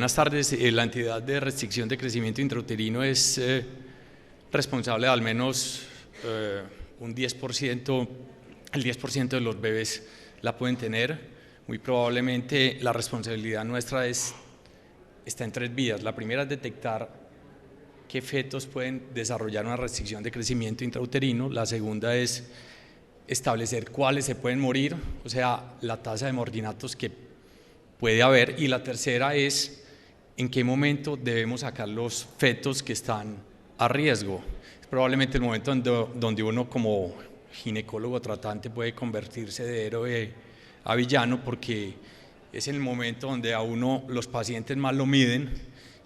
Buenas tardes. La entidad de restricción de crecimiento intrauterino es responsable de al menos un 10%, el 10% de los bebés la pueden tener. Muy probablemente la responsabilidad nuestra está en tres vías. La primera es detectar qué fetos pueden desarrollar una restricción de crecimiento intrauterino. La segunda es establecer cuáles se pueden morir, o sea, la tasa de morginatos que puede haber. Y la tercera es en qué momento debemos sacar los fetos que están a riesgo. Es probablemente el momento donde uno como ginecólogo tratante puede convertirse de héroe a villano, porque es el momento donde a uno los pacientes más lo miden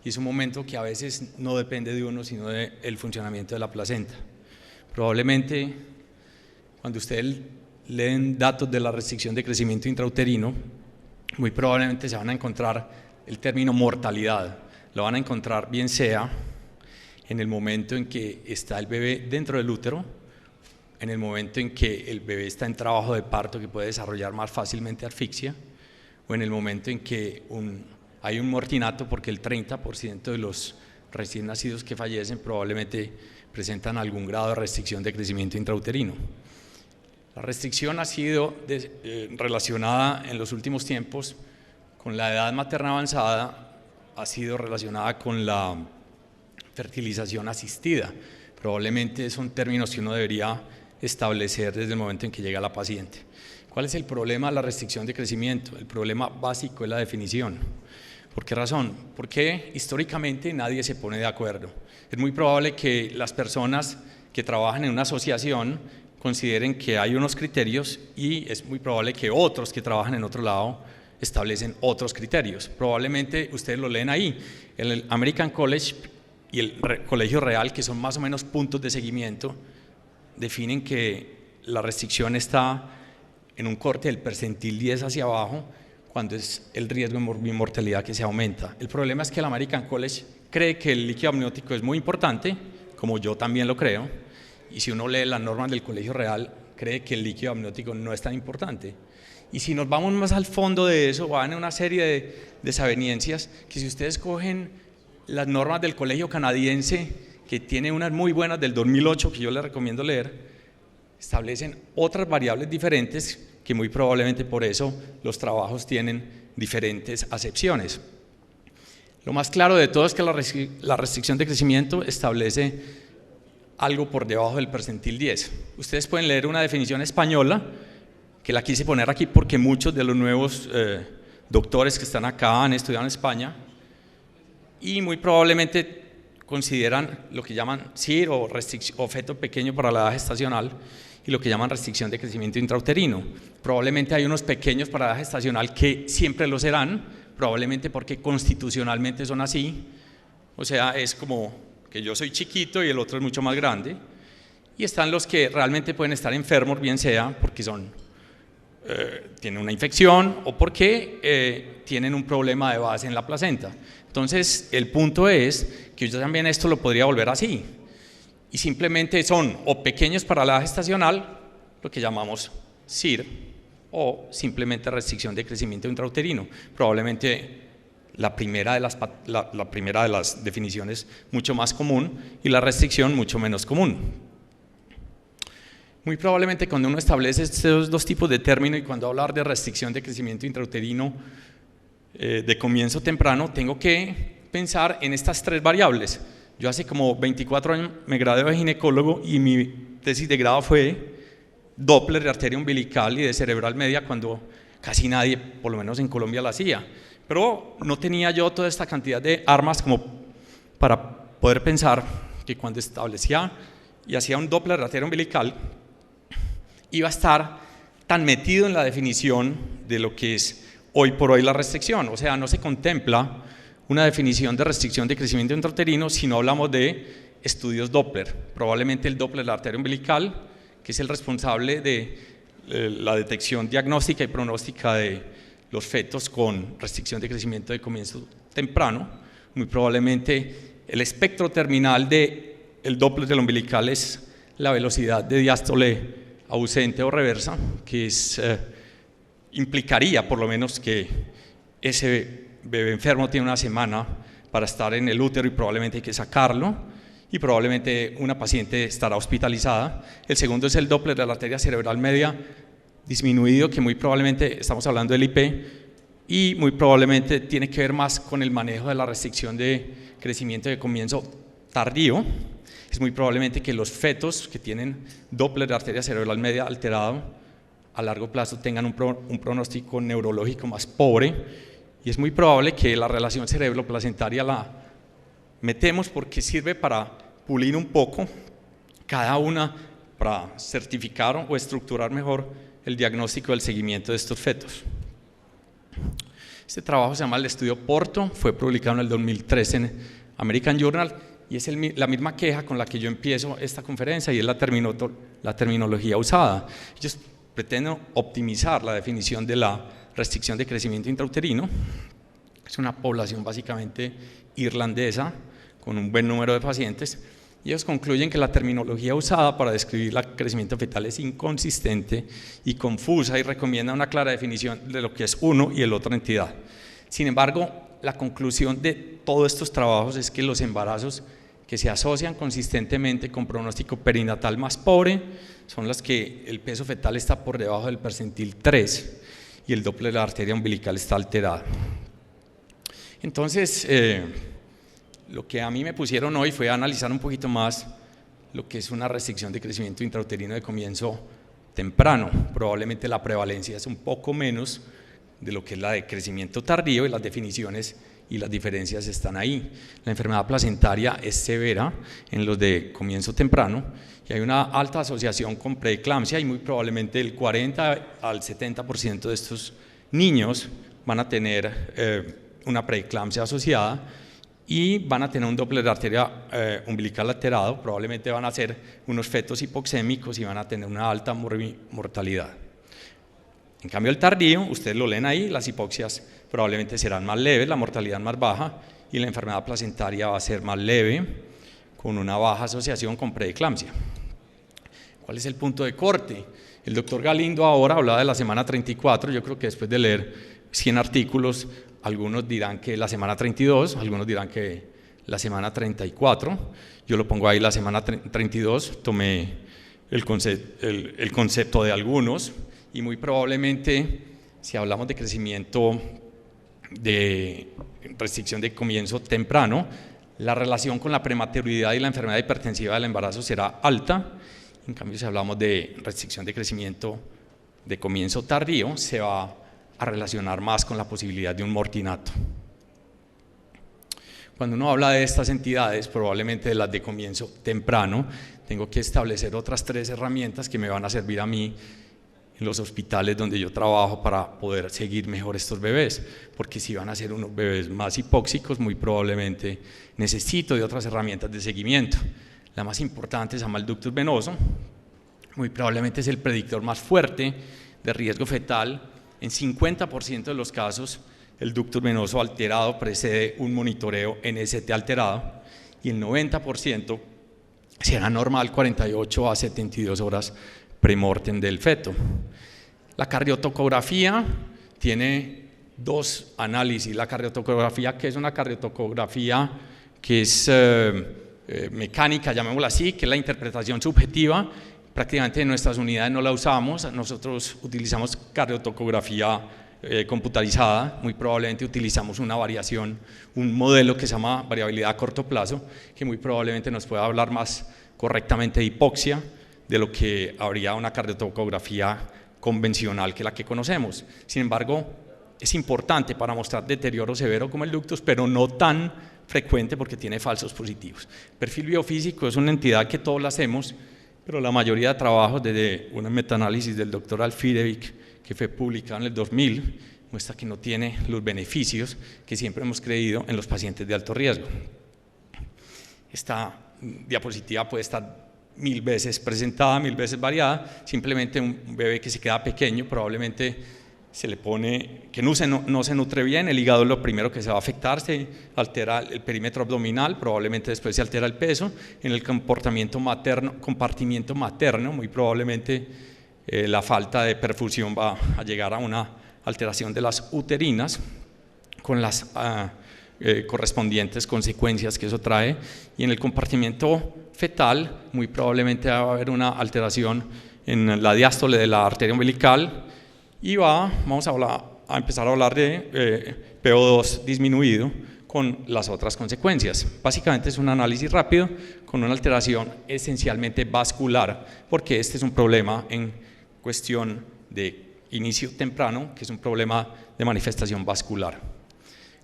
y es un momento que a veces no depende de uno sino del funcionamiento de la placenta. Probablemente cuando ustedes leen datos de la restricción de crecimiento intrauterino, muy probablemente se van a encontrar el término mortalidad. Lo van a encontrar bien sea en el momento en que está el bebé dentro del útero, en el momento en que el bebé está en trabajo de parto que puede desarrollar más fácilmente asfixia, o en el momento en que hay un mortinato, porque el 30% de los recién nacidos que fallecen probablemente presentan algún grado de restricción de crecimiento intrauterino. La restricción ha sido relacionada en los últimos tiempos con la edad materna avanzada, ha sido relacionada con la fertilización asistida. Probablemente son términos que uno debería establecer desde el momento en que llega la paciente. ¿Cuál es el problema de la restricción de crecimiento? El problema básico es la definición. ¿Por qué razón? Porque históricamente nadie se pone de acuerdo. Es muy probable que las personas que trabajan en una asociación consideren que hay unos criterios y es muy probable que otros que trabajan en otro lado establecen otros criterios. Probablemente ustedes lo leen ahí, el American College y el Colegio Real, que son más o menos puntos de seguimiento, definen que la restricción está en un corte del percentil 10 hacia abajo, cuando es el riesgo de mortalidad que se aumenta. El problema es que el American College cree que el líquido amniótico es muy importante, como yo también lo creo, y si uno lee las normas del Colegio Real, cree que el líquido amniótico no es tan importante. Y si nos vamos más al fondo de eso, van a una serie de desavenencias que si ustedes cogen las normas del Colegio Canadiense, que tiene unas muy buenas del 2008 que yo les recomiendo leer, establecen otras variables diferentes que muy probablemente por eso los trabajos tienen diferentes acepciones. Lo más claro de todo es que la restricción de crecimiento establece algo por debajo del percentil 10. Ustedes pueden leer una definición española, que la quise poner aquí porque muchos de los nuevos doctores que están acá han estudiado en España y muy probablemente consideran lo que llaman CIR o feto pequeño para la edad gestacional y lo que llaman restricción de crecimiento intrauterino. Probablemente hay unos pequeños para la edad gestacional que siempre lo serán, probablemente porque constitucionalmente son así, o sea, es como que yo soy chiquito y el otro es mucho más grande, y están los que realmente pueden estar enfermos, bien sea porque tienen una infección o porque tienen un problema de base en la placenta. Entonces, el punto es que yo también esto lo podría volver así, y simplemente son o pequeños para la edad gestacional, lo que llamamos CIR, o simplemente restricción de crecimiento intrauterino. Probablemente la primera de las definiciones mucho más común y la restricción mucho menos común. Muy probablemente cuando uno establece estos dos tipos de términos y cuando hablar de restricción de crecimiento intrauterino de comienzo temprano, tengo que pensar en estas tres variables. Yo hace como 24 años me gradué de ginecólogo y mi tesis de grado fue Doppler de arteria umbilical y de cerebral media, cuando casi nadie, por lo menos en Colombia, la hacía. Pero no tenía yo toda esta cantidad de armas como para poder pensar que cuando establecía y hacía un Doppler de arteria umbilical iba a estar tan metido en la definición de lo que es hoy por hoy la restricción. O sea, no se contempla una definición de restricción de crecimiento intrauterino si no hablamos de estudios Doppler. Probablemente el Doppler de la arteria umbilical, que es el responsable de la detección diagnóstica y pronóstica de los fetos con restricción de crecimiento de comienzo temprano. Muy probablemente el espectro terminal del Doppler del umbilical es la velocidad de diástole ausente o reversa, que implicaría por lo menos que ese bebé enfermo tiene una semana para estar en el útero y probablemente hay que sacarlo, y probablemente una paciente estará hospitalizada. El segundo es el Doppler de la arteria cerebral media disminuido, que muy probablemente estamos hablando del IP, y muy probablemente tiene que ver más con el manejo de la restricción de crecimiento de comienzo tardío. Es muy probablemente que los fetos que tienen Doppler de arteria cerebral media alterado a largo plazo tengan un pronóstico neurológico más pobre, y es muy probable que la relación cerebro-placentaria la metemos porque sirve para pulir un poco cada una, para certificar o estructurar mejor el diagnóstico del seguimiento de estos fetos. Este trabajo se llama el estudio Porto, fue publicado en el 2013 en American Journal, y es la misma queja con la que yo empiezo esta conferencia, y es la terminología usada. Ellos pretenden optimizar la definición de la restricción de crecimiento intrauterino. Es una población básicamente irlandesa con un buen número de pacientes, y ellos concluyen que la terminología usada para describir el crecimiento fetal es inconsistente y confusa, y recomiendan una clara definición de lo que es uno y el otro entidad. Sin embargo, la conclusión de todos estos trabajos es que los embarazos que se asocian consistentemente con pronóstico perinatal más pobre son las que el peso fetal está por debajo del percentil 3 y el Doppler de la arteria umbilical está alterado. Entonces, lo que a mí me pusieron hoy fue analizar un poquito más lo que es una restricción de crecimiento intrauterino de comienzo temprano. Probablemente la prevalencia es un poco menos de lo que es la de crecimiento tardío, y las definiciones y las diferencias están ahí. La enfermedad placentaria es severa en los de comienzo temprano, y hay una alta asociación con preeclampsia, y muy probablemente el 40 al 70% de estos niños van a tener una preeclampsia asociada, y van a tener un Doppler de arteria umbilical alterado, probablemente van a ser unos fetos hipoxémicos y van a tener una alta mortalidad. En cambio, el tardío, ustedes lo leen ahí, las hipoxias probablemente serán más leves, la mortalidad más baja, y la enfermedad placentaria va a ser más leve, con una baja asociación con preeclampsia. ¿Cuál es el punto de corte? El doctor Galindo ahora hablaba de la semana 34, yo creo que después de leer 100 artículos, algunos dirán que la semana 32, algunos dirán que la semana 34, yo lo pongo ahí la semana 32, tomé el concepto de algunos, y muy probablemente si hablamos de crecimiento de restricción de comienzo temprano, la relación con la prematuridad y la enfermedad hipertensiva del embarazo será alta. En cambio, si hablamos de restricción de crecimiento de comienzo tardío, se va a relacionar más con la posibilidad de un mortinato. Cuando uno habla de estas entidades, probablemente de las de comienzo temprano, tengo que establecer otras 3 herramientas que me van a servir a mí en los hospitales donde yo trabajo para poder seguir mejor estos bebés, porque si van a ser unos bebés más hipóxicos, muy probablemente necesito de otras herramientas de seguimiento. La más importante es el ductus venoso, muy probablemente es el predictor más fuerte de riesgo fetal. En 50% de los casos, el ductus venoso alterado precede un monitoreo NST alterado, y el 90% será normal 48 a 72 horas premortem del feto. La cardiotocografía tiene 2 análisis. La cardiotocografía, que es una cardiotocografía que es mecánica, llamémosla así, que es la interpretación subjetiva. Prácticamente en nuestras unidades no la usamos, nosotros utilizamos cardiotocografía computarizada, muy probablemente utilizamos una variación, un modelo que se llama variabilidad a corto plazo, que muy probablemente nos pueda hablar más correctamente de hipoxia, de lo que habría una cardiotocografía convencional que la que conocemos. Sin embargo, es importante para mostrar deterioro severo como el ductus, pero no tan frecuente porque tiene falsos positivos. Perfil biofísico es una entidad que todos la hacemos, pero la mayoría de trabajos, desde un metaanálisis del doctor Alfirevic, que fue publicado en el 2000, muestra que no tiene los beneficios que siempre hemos creído en los pacientes de alto riesgo. Esta diapositiva puede estar 1000 veces presentada, 1000 veces variada. Simplemente un bebé que se queda pequeño, probablemente se le pone que no se nutre bien, el hígado es lo primero que se va a afectar, se altera el perímetro abdominal, probablemente después se altera el peso. En el compartimiento materno, muy probablemente la falta de perfusión va a llegar a una alteración de las uterinas, con las correspondientes consecuencias que eso trae. Y en el compartimiento fetal muy probablemente va a haber una alteración en la diástole de la arteria umbilical y vamos a empezar a hablar de PO2 disminuido con las otras consecuencias. Básicamente es un análisis rápido con una alteración esencialmente vascular, porque este es un problema en cuestión de inicio temprano, que es un problema de manifestación vascular.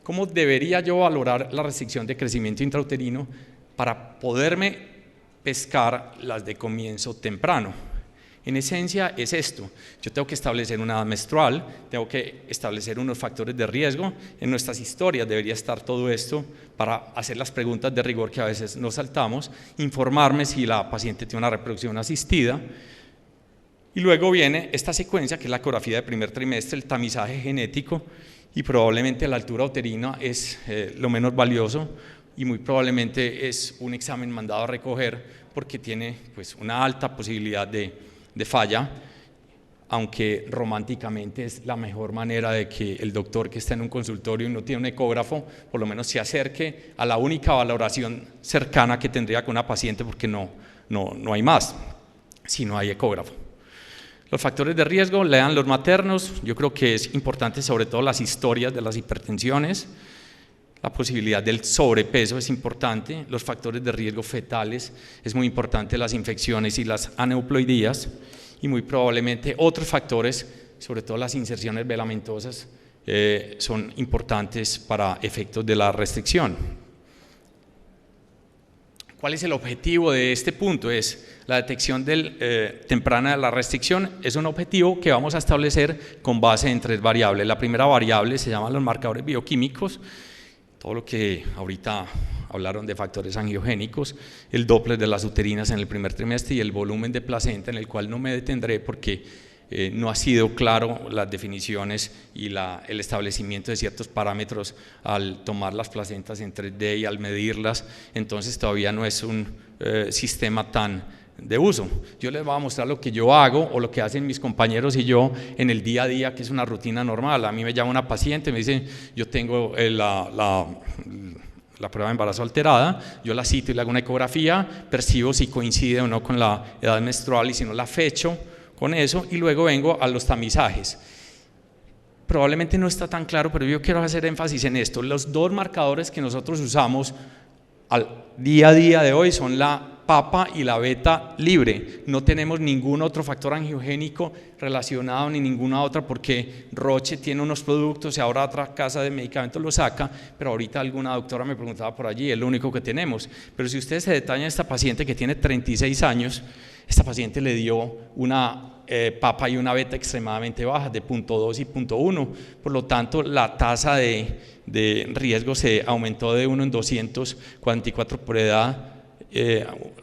¿Cómo debería yo valorar la restricción de crecimiento intrauterino para poderme pescar las de comienzo temprano? En esencia es esto: yo tengo que establecer una edad menstrual, tengo que establecer unos factores de riesgo. En nuestras historias debería estar todo esto para hacer las preguntas de rigor que a veces nos saltamos, informarme si la paciente tiene una reproducción asistida. Y luego viene esta secuencia que es la ecografía de primer trimestre, el tamizaje genético, y probablemente la altura uterina es lo menos valioso y muy probablemente es un examen mandado a recoger porque tiene pues una alta posibilidad de falla, aunque románticamente es la mejor manera de que el doctor que está en un consultorio y no tiene un ecógrafo, por lo menos se acerque a la única valoración cercana que tendría con una paciente, porque no hay más si no hay ecógrafo. Los factores de riesgo, lean los maternos, yo creo que es importante sobre todo las historias de las hipertensiones, la posibilidad del sobrepeso es importante, los factores de riesgo fetales, es muy importante las infecciones y las aneuploidías, y muy probablemente otros factores, sobre todo las inserciones velamentosas, son importantes para efectos de la restricción. ¿Cuál es el objetivo de este punto? Es la detección temprana de la restricción. Es un objetivo que vamos a establecer con base en 3 variables. La primera variable se llama los marcadores bioquímicos, todo lo que ahorita hablaron de factores angiogénicos, el Doppler de las uterinas en el primer trimestre y el volumen de placenta, en el cual no me detendré porque no ha sido claro las definiciones y el establecimiento de ciertos parámetros al tomar las placentas en 3D y al medirlas, entonces todavía no es un sistema tan de uso. Yo les voy a mostrar lo que yo hago o lo que hacen mis compañeros y yo en el día a día, que es una rutina normal. A mí me llama una paciente, me dice, yo tengo la prueba de embarazo alterada, yo la cito y le hago una ecografía, percibo si coincide o no con la edad menstrual y si no la fecho con eso, y luego vengo a los tamizajes. Probablemente no está tan claro, pero yo quiero hacer énfasis en esto. Los 2 marcadores que nosotros usamos al día a día de hoy son la papa y la beta libre. No tenemos ningún otro factor angiogénico relacionado ni ninguna otra, porque Roche tiene unos productos y ahora otra casa de medicamentos lo saca, pero ahorita alguna doctora me preguntaba por allí, es lo único que tenemos. Pero si ustedes se detallan, esta paciente que tiene 36 años, esta paciente le dio una papa y una beta extremadamente bajas, de 0.2 y 0.1, por lo tanto la tasa de riesgo se aumentó de 1 en 244 por edad,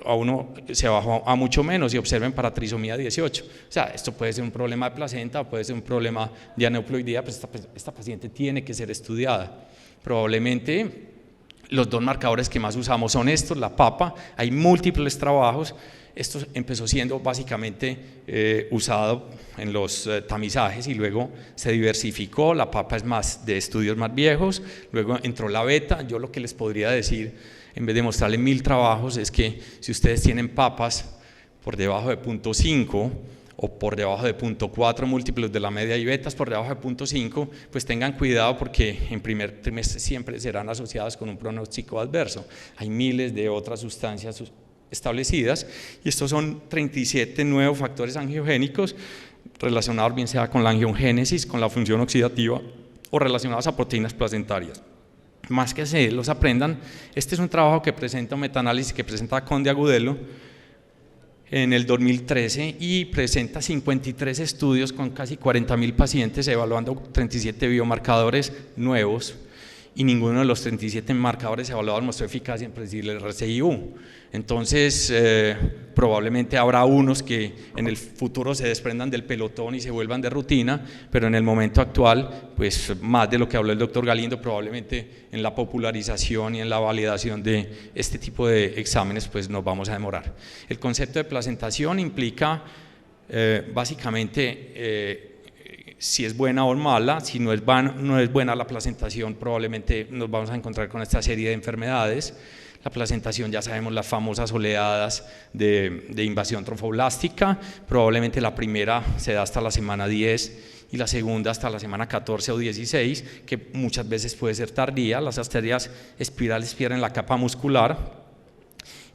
a 1 se bajó a mucho menos, y observen para trisomía 18. O sea, esto puede ser un problema de placenta, puede ser un problema de aneuploidía, pues esta paciente tiene que ser estudiada. Probablemente los 2 marcadores que más usamos son estos, la papa, hay múltiples trabajos. Esto empezó siendo básicamente usado en los tamizajes y luego se diversificó. La papa es más de estudios más viejos, luego entró la beta. Yo lo que les podría decir, en vez de mostrarles 1000 trabajos, es que si ustedes tienen papas por debajo de 0.5 o por debajo de 0.4 múltiplos de la media y betas por debajo de 0.5, pues tengan cuidado, porque en primer trimestre siempre serán asociadas con un pronóstico adverso. Hay miles de otras sustancias establecidas, y estos son 37 nuevos factores angiogénicos relacionados bien sea con la angiogénesis, con la función oxidativa o relacionados a proteínas placentarias. Más que se los aprendan, este es un trabajo que presenta un metaanálisis que presenta Conde Agudelo en el 2013 y presenta 53 estudios con casi 40.000 pacientes evaluando 37 biomarcadores nuevos, y ninguno de los 37 marcadores evaluados mostró eficacia en predecir el RCIU. Entonces, probablemente habrá unos que en el futuro se desprendan del pelotón y se vuelvan de rutina, pero en el momento actual, pues más de lo que habló el doctor Galindo, probablemente en la popularización y en la validación de este tipo de exámenes, pues nos vamos a demorar. El concepto de placentación implica básicamente si es buena o mala. Si no es buena la placentación, probablemente nos vamos a encontrar con esta serie de enfermedades. La placentación, ya sabemos, las famosas oleadas de invasión trofoblástica. Probablemente la primera se da hasta la semana 10 y la segunda hasta la semana 14 o 16, que muchas veces puede ser tardía. Las arterias espirales pierden la capa muscular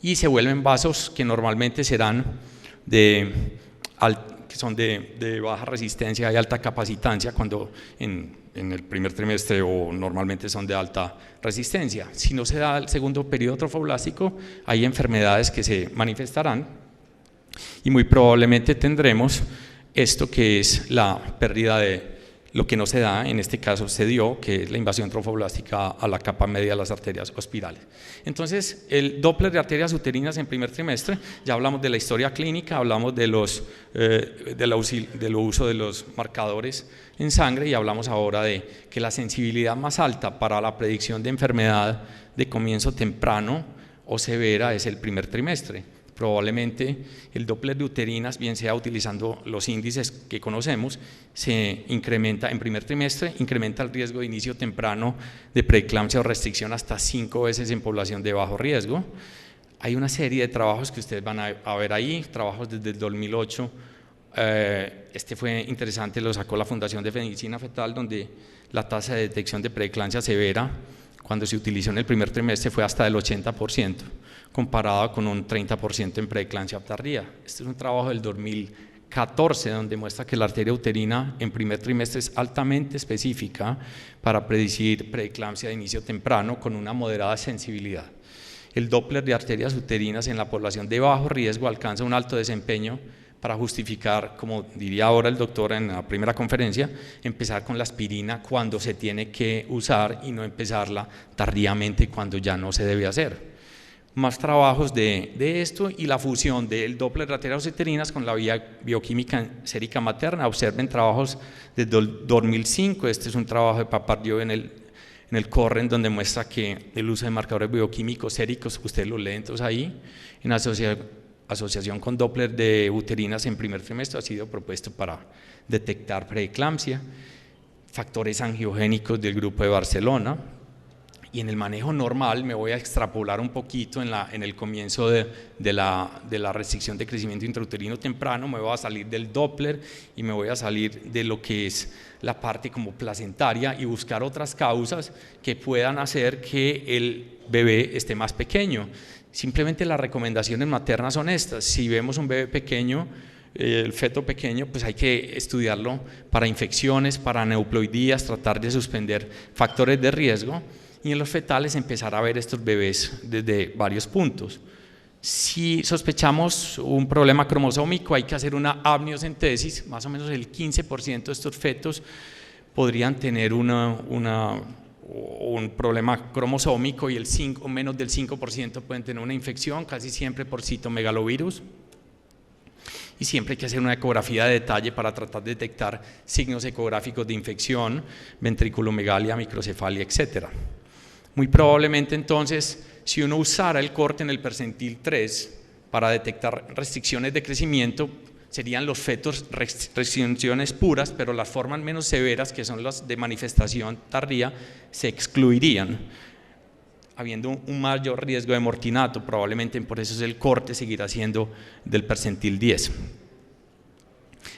y se vuelven vasos que normalmente serán que son de baja resistencia y alta capacitancia, cuando en el primer trimestre o normalmente son de alta resistencia. Si no se da el segundo periodo trofoblástico, hay enfermedades que se manifestarán y muy probablemente tendremos esto, que es la pérdida de lo que no se da, en este caso se dio, que es la invasión trofoblástica a la capa media de las arterias o espirales. Entonces, el Doppler de arterias uterinas en primer trimestre, ya hablamos de la historia clínica, hablamos del uso de los marcadores en sangre y hablamos ahora de que la sensibilidad más alta para la predicción de enfermedad de comienzo temprano o severa es el primer trimestre. Probablemente el Doppler de uterinas, bien sea utilizando los índices que conocemos, se incrementa en primer trimestre, incrementa el riesgo de inicio temprano de preeclampsia o restricción hasta 5 veces en población de bajo riesgo. Hay una serie de trabajos que ustedes van a ver ahí, trabajos desde el 2008. Este fue interesante, lo sacó la Fundación de Medicina Fetal, donde la tasa de detección de preeclampsia severa cuando se utilizó en el primer trimestre fue hasta del 80%, comparado con un 30% en preeclampsia tardía. Este es un trabajo del 2014, donde muestra que la arteria uterina en primer trimestre es altamente específica para predecir preeclampsia de inicio temprano con una moderada sensibilidad. El Doppler de arterias uterinas en la población de bajo riesgo alcanza un alto desempeño para justificar, como diría ahora el doctor en la primera conferencia, empezar con la aspirina cuando se tiene que usar y no empezarla tardíamente cuando ya no se debe hacer. Más trabajos de esto y la fusión del Doppler de arterias uterinas con la bioquímica sérica materna. Observen trabajos desde el 2005, este es un trabajo de Papardieu en el Corren, donde muestra que el uso de marcadores bioquímicos séricos, ustedes lo leen entonces ahí, en asociación con Doppler de uterinas en primer trimestre, ha sido propuesto para detectar preeclampsia, factores angiogénicos del grupo de Barcelona. Y en el manejo normal me voy a extrapolar un poquito en el comienzo de la restricción de crecimiento intrauterino temprano. Me voy a salir del Doppler y me voy a salir de lo que es la parte como placentaria y buscar otras causas que puedan hacer que el bebé esté más pequeño. Simplemente las recomendaciones maternas son estas: si vemos un bebé pequeño, el feto pequeño, pues hay que estudiarlo para infecciones, para neuploidías, tratar de suspender factores de riesgo, y en los fetales empezar a ver estos bebés desde varios puntos. Si sospechamos un problema cromosómico, hay que hacer una amniocentesis. Más o menos el 15% de estos fetos podrían tener un problema cromosómico y menos del 5% pueden tener una infección, casi siempre por citomegalovirus. Y siempre hay que hacer una ecografía de detalle para tratar de detectar signos ecográficos de infección, ventriculomegalia, microcefalia, etc. Muy probablemente entonces, si uno usara el corte en el percentil 3 para detectar restricciones de crecimiento, serían los fetos restricciones puras, pero las formas menos severas, que son las de manifestación tardía, se excluirían, habiendo un mayor riesgo de mortinato. Probablemente por eso el corte seguirá siendo del percentil 10.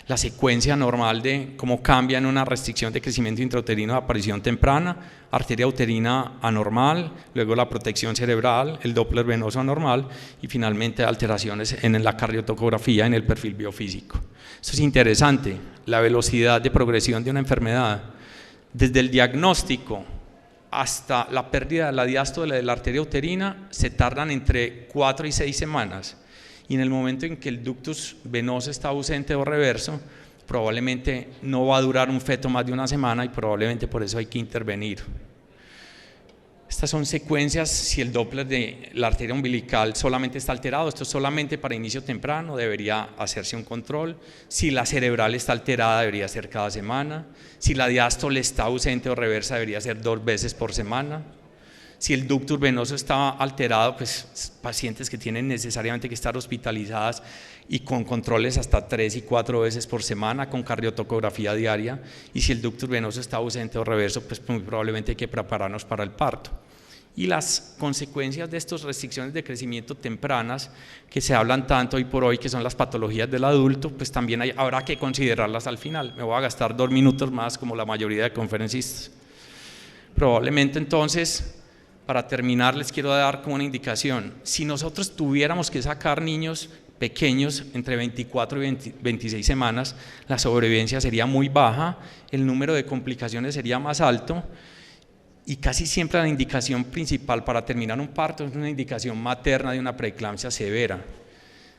La secuencia normal de cómo cambia en una restricción de crecimiento intrauterino de aparición temprana: arteria uterina anormal, luego la protección cerebral, el Doppler venoso anormal y finalmente alteraciones en la cardiotocografía, en el perfil biofísico. Esto es interesante, la velocidad de progresión de una enfermedad desde el diagnóstico hasta la pérdida de la diástole de la arteria uterina se tardan entre 4 y 6 semanas. Y en el momento en que el ductus venoso está ausente o reverso, probablemente no va a durar un feto más de una semana y probablemente por eso hay que intervenir. Estas son secuencias. Si el Doppler de la arteria umbilical solamente está alterado, esto es solamente para inicio temprano, debería hacerse un control. Si la cerebral está alterada, debería ser cada semana. Si la diástole está ausente o reversa, debería ser 2 veces por semana. Si el ductus venoso está alterado, pues pacientes que tienen necesariamente que estar hospitalizadas y con controles hasta 3 y 4 veces por semana, con cardiotocografía diaria. Y si el ductus venoso está ausente o reverso, pues muy probablemente hay que prepararnos para el parto. Y las consecuencias de estas restricciones de crecimiento tempranas, que se hablan tanto hoy por hoy, que son las patologías del adulto, pues también habrá que considerarlas al final. Me voy a gastar 2 minutos más, como la mayoría de conferencistas. Probablemente entonces, para terminar, les quiero dar como una indicación. Si nosotros tuviéramos que sacar niños pequeños entre 24 y 26 semanas, la sobrevivencia sería muy baja, el número de complicaciones sería más alto, y casi siempre la indicación principal para terminar un parto es una indicación materna de una preeclampsia severa.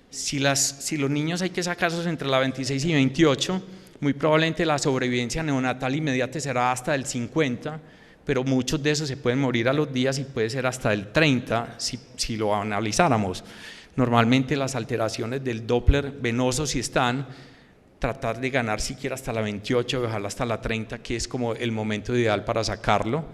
Si los niños hay que sacarlos entre la 26 y 28, muy probablemente la sobrevivencia neonatal inmediata será hasta el 50%, pero muchos de esos se pueden morir a los días y puede ser hasta el 30% si lo analizáramos. Normalmente las alteraciones del Doppler venoso, si están, tratar de ganar siquiera hasta la 28, ojalá hasta la 30, que es como el momento ideal para sacarlo.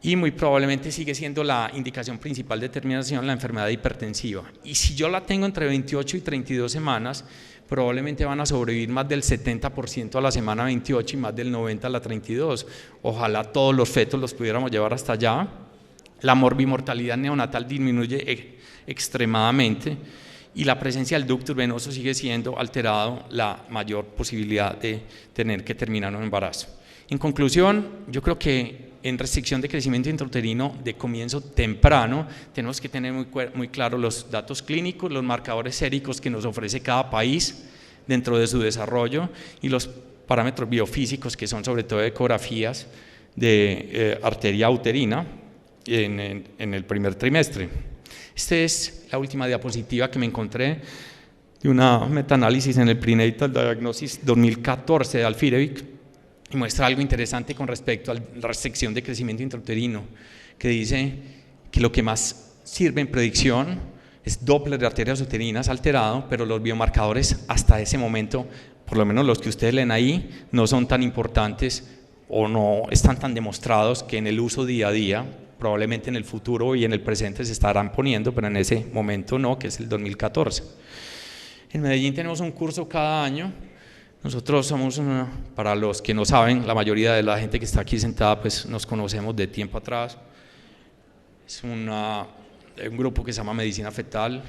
Y muy probablemente sigue siendo la indicación principal de terminación la enfermedad hipertensiva. Y si yo la tengo entre 28 y 32 semanas, probablemente van a sobrevivir más del 70% a la semana 28 y más del 90% a la 32. Ojalá todos los fetos los pudiéramos llevar hasta allá. La morbimortalidad neonatal disminuye extremadamente y la presencia del ductus venoso sigue siendo alterado la mayor posibilidad de tener que terminar un embarazo. En conclusión, yo creo que en restricción de crecimiento intrauterino de comienzo temprano tenemos que tener muy claros los datos clínicos, los marcadores séricos que nos ofrece cada país dentro de su desarrollo y los parámetros biofísicos que son sobre todo ecografías de arteria uterina en el primer trimestre. Esta es la última diapositiva que me encontré de una metaanálisis en el Prenatal Diagnosis 2014 de Alfirevic y muestra algo interesante con respecto a la restricción de crecimiento intrauterino, que dice que lo que más sirve en predicción es Doppler de arterias uterinas alterado, pero los biomarcadores hasta ese momento, por lo menos los que ustedes leen ahí, no son tan importantes o no están tan demostrados que en el uso día a día, probablemente en el futuro y en el presente se estarán poniendo, pero en ese momento no, que es el 2014. En Medellín tenemos un curso cada año. Nosotros somos, para los que no saben, la mayoría de la gente que está aquí sentada pues nos conocemos de tiempo atrás. Es un grupo que se llama Medicina Fetal.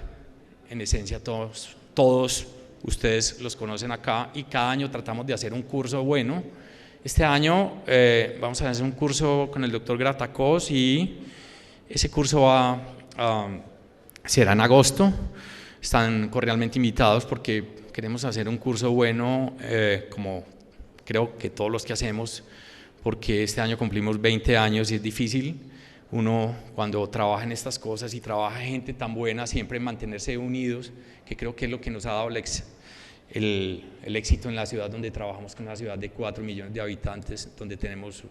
En esencia todos ustedes los conocen acá y cada año tratamos de hacer un curso bueno. Este año vamos a hacer un curso con el doctor Gratacos y ese curso será en agosto. Están cordialmente invitados porque queremos hacer un curso bueno, como creo que todos los que hacemos, porque este año cumplimos 20 años y es difícil uno cuando trabaja en estas cosas y trabaja gente tan buena, siempre mantenerse unidos, que creo que es lo que nos ha dado el éxito en la ciudad donde trabajamos, con una ciudad de 4 millones de habitantes, donde tenemos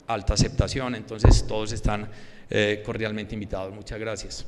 alta aceptación. Entonces todos están cordialmente invitados. Muchas gracias.